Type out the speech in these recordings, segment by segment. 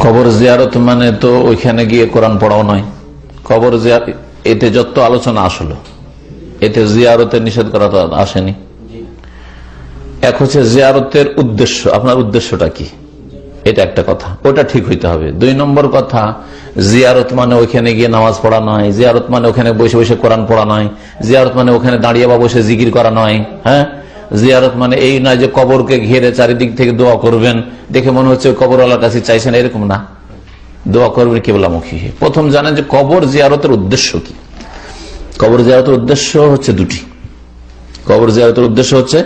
কবর জিয়ারত মানে তো ওইখানে গিয়ে কোরআন পড়াও নয়। কবর জিয়ারত এতে যত আলোচনা আসলো, এতে জিয়ারতের নিষেধ করা তো আসেনি। এক হচ্ছে জিয়ারতের উদ্দেশ্য, আপনার উদ্দেশ্যটা কি, এটা একটা কথা, ওটা ঠিক হইতে হবে। 2 নম্বর কথা, জিয়ারত মানে ওইখানে গিয়ে নামাজ পড়া নয়, জিয়ারত মানে ওখানে বসে বসে কোরআন পড়া নয়, জিয়ারত মানে ওখানে দাঁড়িয়ে বা বসে জিকির করা নয়। হ্যাঁ, জিয়ারত মানে এই নয় যে কবরকে ঘিরে চারিদিক থেকে দোয়া করবেন, দেখে মনে হচ্ছে কবরওয়ালার কাছে চাইছেন, এরকম না। দোয়া করবেন কিবলামুখী। প্রথম জানেন যে কবর জিয়ারতের উদ্দেশ্য কি। কবর জিয়ারতের উদ্দেশ্য হচ্ছে দুটি। কবর জিয়ারতের উদ্দেশ্য হচ্ছে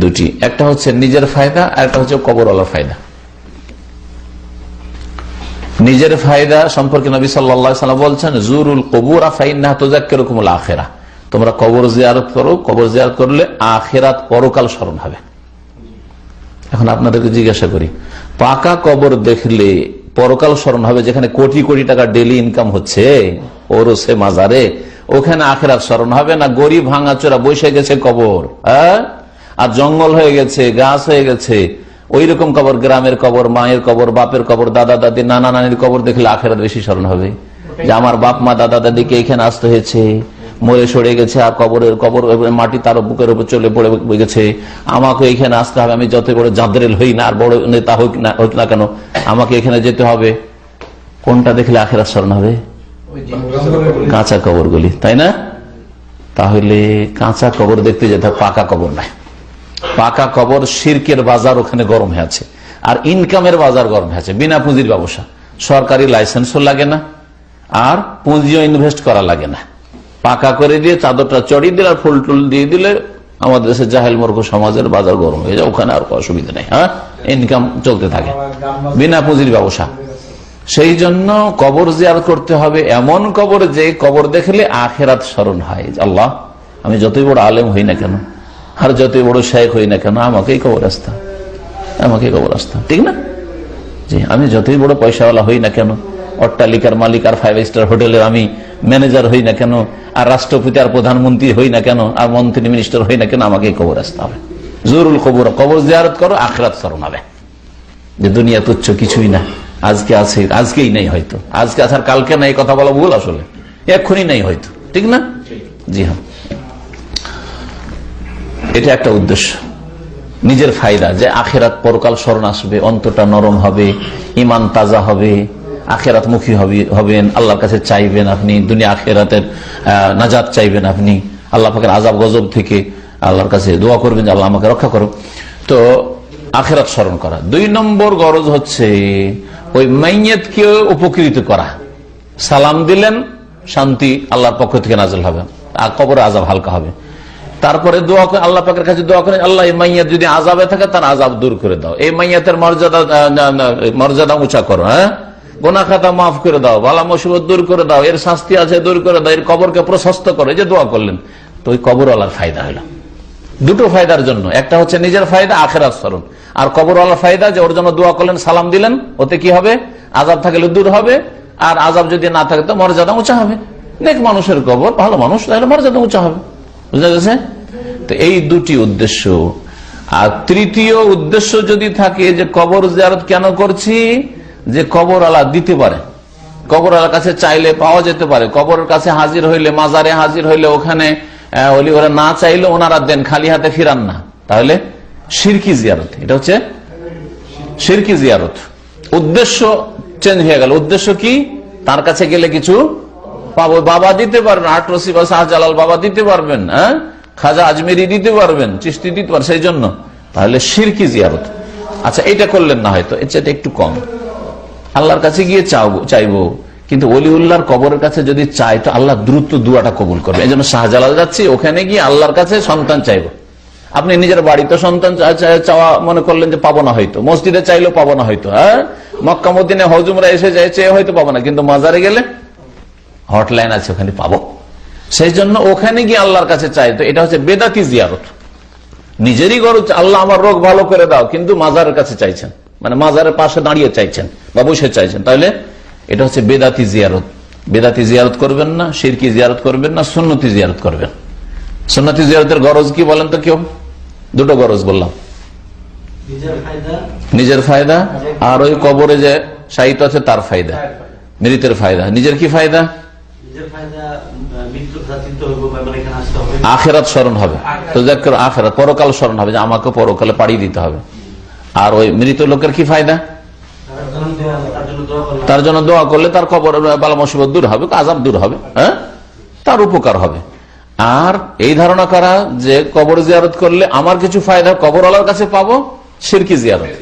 দুটি, একটা হচ্ছে নিজের ফায়দা, আর একটা হচ্ছে কবরওয়ালার ফায়দা। নিজের ফায়দা সম্পর্কে নবী সাল্লাল্লাহু আলাইহি ওয়াসাল্লাম বলছেন, জুরুল কুবুরা ফাইন্নাহা তুযাক্কিরুকুমুল আখিরাহ। তোমরা কবর জিয়ারত করো, কবর জিয়ারত করলে আখিরাত পরকাল স্মরণ হবে। এখন আপনাদেরকে জিজ্ঞাসা করি, পাকা কবর দেখলে পরকাল স্মরণ হবে, যেখানে কোটি কোটি টাকা ডেইলি ইনকাম হচ্ছে ওরসে মাজারে, ওখানে আখিরাত স্মরণ হবে না? গরিব ভাঙাচোরা বসে গেছে কবর, আর জঙ্গল হয়ে গেছে, গাছ হয়ে গেছে, ওই রকম কবর, গ্রামের কবর, মায়ের কবর, বাপের কবর, দাদা দাদি, নানা নানির কবর দেখলে আখিরাত বেশি স্মরণ হবে। যে আমার বাপ মা দাদা দাদিকে এখানে আসতে হয়েছে, মরে সরে গেছে, আর কবরের কবর মাটি তার বুকের উপর চলে পড়ে গেছে, আমাকে এখানে আসতে হবে। আমি যত বড় জাদরেল হই না আর বড় নেতা হোক না কেন, আমাকে এখানে যেতে হবে। কোনটা দেখলে আখিরাত স্মরণ হবে? কাঁচা কবরগুলি, তাই না? তাহলে কাঁচা কবর দেখতে যেতে, পাকা কবর নাই। পাকা কবর শিরকের বাজার ওখানে গরম হয়ে আছে, আর ইনকামের বাজার গরম হয়ে আছে। বিনা পুঁজির ব্যবসা, সরকারি লাইসেন্সও লাগে না, আর পুঁজিও ইনভেস্ট করা লাগে না। পাকা করে দিয়ে চাদরটা চড়িয়ে দিলে আর ফুল টুল দিয়ে দিলে আমাদের দেশে জাহেল মূর্খ সমাজের বাজার গরম হয়ে যায়, ওখানে আর অসুবিধা নেই। হ্যাঁ, ইনকাম চলতে থাকে, বিনা পুঁজির ব্যবসা। সেই জন্য কবর জিয়ারত করতে হবে এমন কবর, যে কবর দেখলে আখিরাত স্মরণ হয়। আল্লাহ, আমি যতই বড় আলেম হই না কেন, আর যতই বড় শেখ হই না কেন, আমাকেই কবর আসতাম, আমাকেই কবর আসতাম, ঠিক না? জি, আমি যতই বড় পয়সাওয়ালা হই না কেন, অট্টালিকার মালিক আর 5 স্টার হোটেলের আমি ম্যানেজার হই না কেন, আর রাষ্ট্রপতি আর প্রধানমন্ত্রী হই না কেন, আর মন্ত্রী মিনিস্টার হই না কেন, আমাকেই কবর আসতে হবে। জরুল কবর, কবর জিয়ারত করো, আখিরাত স্মরণ হবে। যে দুনিয়া তুচ্ছ কিছুই না, আজকে আছে আজকেই নেই, হয়তো আজকে আসার কালকে নাই, কথা বলা ভুল, আসলে এক্ষুনি নেই হয়তো, ঠিক না? জি হ্যাঁ, এটা একটা উদ্দেশ্য, নিজের ফায়দা, যে আখিরাত পরকাল স্মরণ আসবে, অন্তরটা নরম হবে, ইমান তাজা হবে, আখিরাত মুখী হবেন, আল্লাহর কাছে চাইবেন আপনি, দুনিয়া আখিরাতের নাজাত চাইবেন আপনি, আল্লাহ পাকের আযাব গজব থেকে আল্লাহর কাছে দোয়া করবেন যে আল্লাহ আমাকে রক্ষা করো। তো আখিরাত স্মরণ করা। 2 নম্বর গরজ হচ্ছে ওই মাইয়াতকে উপকৃত করা। সালাম দিলেন, শান্তি আল্লাহর পক্ষ থেকে নাযিল হবে, আর কবরে আযাব হালকা হবে। তারপরে দোয়া করে আল্লাহ পাকের কাছে দোয়া করেন, আল্লাহ এই মাইয়াত যদি আযাবে থাকে তার আযাব দূর করে দাও, এই মাইয়াতের মর্যাদা উঁচা করো, হ্যাঁ, গুনাহ খাতা মাফ করে দাও, বালা মুসিবত দূর করে দাও, এর শাস্তি আছে দূর করে দাও, এর কবরকে প্রশস্ত করে, যে দোয়া করলেন। তো ওই কবরওয়ালার ফায়দা হলো, দুটো ফায়দার জন্য, একটা হচ্ছে নিজের ফায়দা আখিরাত স্মরণ, আর কবরওয়ালার ফায়দা যে ওর জন্য দোয়া করলেন, সালাম দিলেন, ওতে কি হবে? আযাব থাকলে দূর হবে, আর আযাব যদি না থাকে তো মর্যাদা উঁচা হবে। নেক মানুষের কবর, ভালো মানুষ, তাহলে মর্যাদা উঁচা হবে। বুঝা গেছে? তো এই দুটি উদ্দেশ্য। আর তৃতীয় উদ্দেশ্য যদি থাকে যে কবর জিয়ারত কেন করছি, যে কবরওয়ালা দিতে পারে, কবরওয়ালার কাছে চাইলে পাওয়া যেতে পারে, কবরের কাছে হাজির হইলে, মাজারে হাজির হইলে, ওখানে ওলি ওরা না চাইলে ওনারা দেন, খালি হাতে ফিরান না, তাহলে শিরকি জিয়ারত। এটা হচ্ছে শিরকি জিয়ারত। উদ্দেশ্য চেঞ্জ হয়ে গেল। উদ্দেশ্য কি? তার কাছে গেলে কিছু পাবো। বাবা দিতে পারবেন, আটরসি বা শাহজালাল বাবা দিতে পারবেন, হ্যাঁ, খাজা আজমেরি দিতে পারবেন, চিশতি দিতে পারবেন, সেই জন্য তাহলে শিরকি জিয়ারত। আচ্ছা, এটা করলেন না, হয়তো এর চাইতে একটু কম, আল্লাহর কাছে গিয়ে চাইবো, কিন্তু ওলিউল্লাহর কবরের কাছে যদি চাই তো আল্লাহ দ্রুত দুয়াটা কবুল করবে। এই জন্য শাহজালাল যাচ্ছি, ওখানে গিয়ে আল্লাহর কাছে সন্তান চাইবো। আপনি নিজের বাড়িতে সন্তান চাওয়া মনে করলেন যে পাবো না, হয়তো মসজিদে চাইলেও পাবো না, হয়তো হ্যাঁ, মক্কা মদিনে হজুমরা এসে যায়, চেয়ে হয়তো পাবো না, কিন্তু মাজারে গেলে হটলাইন আছে, ওখানে পাবো। সেই জন্য ওখানে গিয়ে আল্লাহর কাছে চাই, তো এটা হচ্ছে বেদাতি জিয়ারত। নিজেরই গরজ, আল্লাহ আমার রোগ ভালো করে দাও, কিন্তু মাজারের কাছে চাইছেন, মানে মাজারের পাশে দাঁড়িয়ে চাইছেন বা বসে চাইছেন, তাহলে এটা হচ্ছে বেদাতি জিয়ারত। বেদাতি জিয়ারত করবেন না, শিরকি জিয়ারত করবেন না, সুন্নতি জিয়ারত করবেন। সুন্নতি জিয়ারতের গরজ কি বলেন তো? কেউ দুটো গরজ বললাম, নিজের ফায়দা, আর ওই কবরে যে শায়িত আছে তার ফায়দা, মৃতের ফায়দা। নিজের কি ফায়দা? আখেরাত স্মরণ হবে, তো আখেরাত পরকাল স্মরণ হবে যে আমাকে পরকালে পাড়ি দিতে হবে। আর ওই মৃত লোকের কি ফায়দা? তার জন্য দোয়া করলে তার কবর বালা মুসিবত দূর হবে, আযাব দূর হবে, হ্যাঁ, তার উপকার হবে। আর এই ধারণা করা যে কবর জিয়ারত করলে আমার কিছু ফায়দা কবর আল্লাহর কাছে পাবো, শিরকি জিয়ারত।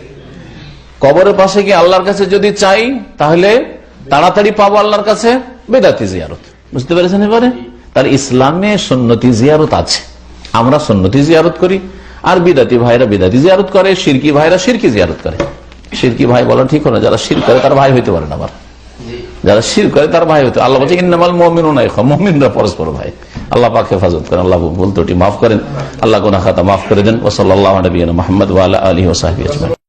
কবরের পাশে গিয়ে আল্লাহর কাছে যদি চাই তাহলে তাড়াতাড়ি পাবো আল্লাহর কাছে, বেদাতি জিয়ারত। বুঝতে পেরেছেন? এবারে তার ইসলামে সুন্নতি জিয়ারত আছে, আমরা সুন্নতি জিয়ারত করি, আর বিদাতি ভাইরা বিদাতি জিয়ারত করে, শিরকি ভাইরা শিরকি জিয়ারত করে। শিরকি ভাই বলা ঠিক না, যারা শির করে তার ভাই হইতে পারে না, আবার যারা শির করে তার ভাই হইতে। আল্লাহ বলছে ইন্নামাল মুমিনুনা ইখওয়া, মুমিনরা পরস্পর ভাই। আল্লাহ পাক হেফাজত করেন, আল্লাহ ভুল ত্রুটি মাফ করেন, আল্লাহ গুনাহ খাতা মাফ করে দেন। ওয়া সাল্লাল্লাহু আলা নবিয়িনা মুহাম্মদ ওয়া আলা আলিহি ওয়া সাহবিহি আজমাইন।